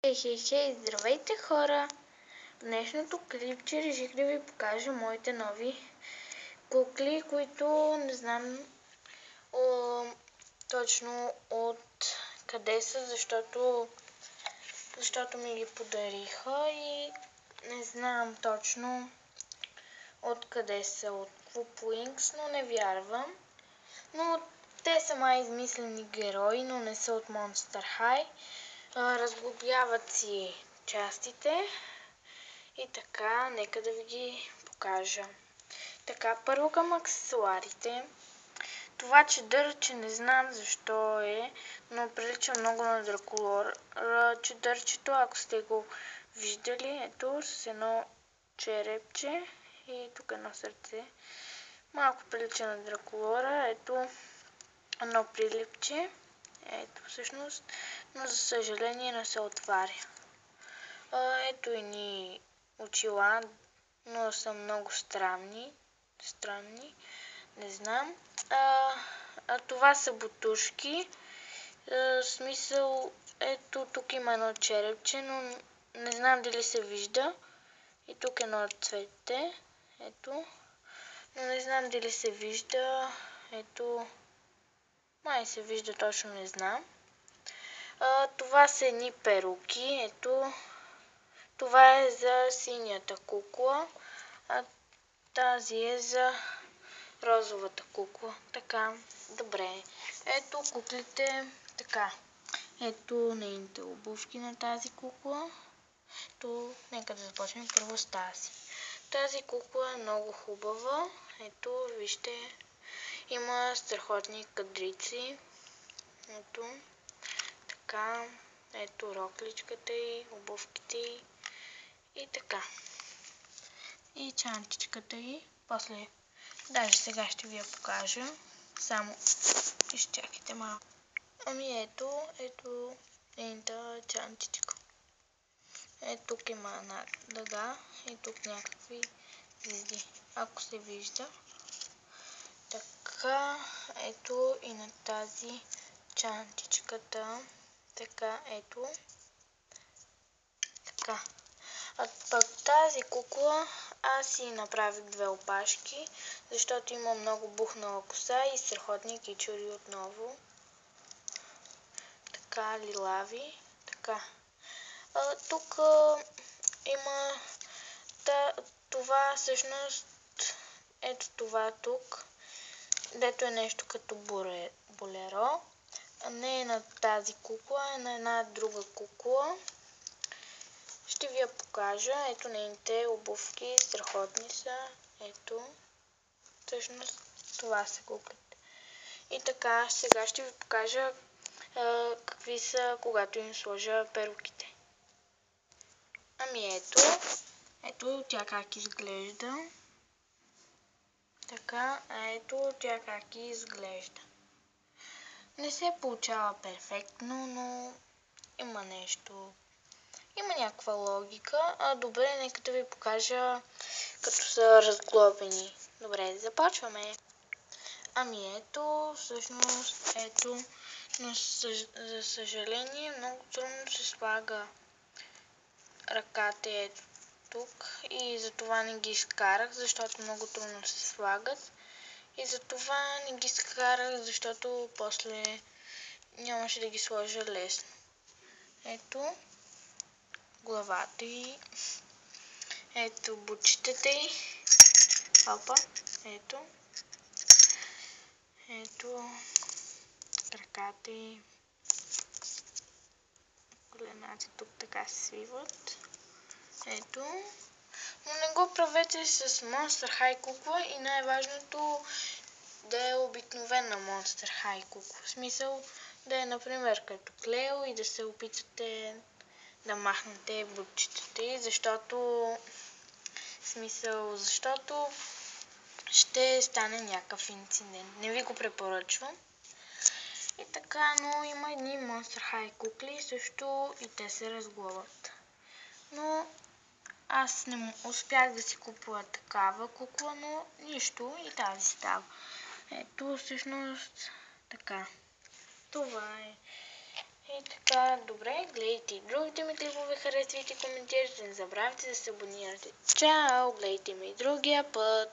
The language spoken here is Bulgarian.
Хей, здравейте хора! В днешното клипче реших да ви покажа моите нови кукли, които не знам точно от къде са, защото ми ги подариха и не знам точно от къде са, от Club Wings, но не вярвам. Но те са май измислени герои, но не са от Monster High. Разглобяват си частите и така, нека да ви ги покажа. Така, първо към аксесуарите. Това чедърче не знам защо е, но прилича много на Дракулор. Чедърчето, ако сте го виждали, ето с едно черепче и тук едно сърце. Малко прилича на Дракулора, ето едно прилипче. Ето всъщност, но за съжаление не се отваря. Ето едни очила, но са много странни, не знам. Това са бутушки, в смисъл, ето тук има едно черепче, но не знам дали се вижда. И тук едно цвете, ето, но не знам дали се вижда, ето, май се вижда, точно не знам. Това са едни перуки, ето, това е за синята кукла, а тази е за розовата кукла. Така, добре. Ето куклите, така. Ето нейните обувки на тази кукла. Ето, нека да започнем първо с тази. Тази кукла е много хубава. Ето, вижте, има страхотни кадрици. Ето, така. Ето рокличката й, обувките й и така. И чантичката й. После, даже сега ще ви я покажа. Само изчакайте малко. Ами ето нейната чантичка. Тук има една дъга и тук някакви звезди, ако се вижда. Така, ето и на тази чантичката. Така, ето. Така. А пък тази кукла аз си направих две опашки, защото има много бухнала коса и страхотни кичури отново. Така, лилави. Така. Тук има това всъщност, ето това тук, дето е нещо като болеро. Не е на тази кукла, е на една друга кукла. Ще ви я покажа. Ето нейните обувки, страхотни са. Ето, всъщност това са куклите. И така, сега ще ви покажа какви са, когато им сложа перуките. Ами ето тя как изглежда. Така, ето тя как изглежда. Не се получава перфектно, но има нещо. Има някаква логика. Добре, нека да ви покажа като са разглобени. Добре, започваме. Ами ето, всъщност, ето, но за съжаление много трудно се слага ръката ето тук и затова не ги изкарах, защото много трудно се слагат. И затова не ги изкарах, защото после нямаше да ги сложа лесно. Ето главата й, ето бучетата й, опа, ето краката й, колената тук така се свиват, ето, но не го правете с Monster High кукла и най-важното да е обикновена Monster High кукла, в смисъл да е например като Клео и да се опитате да махнете бутчетата й, защото ще стане някакъв инцидент. Не ви го препоръчвам. И така, но има едни Monster High кукли, също и те се разглобват. Но аз не успях да си купя такава кукла, но нищо и тази става. Ето всъщност така. Това е. И така, добре, гледайте и другите ми клипове, харесвайте, коментирайте, не забравяйте да се абонирате. Чао, гледайте ме и другия път.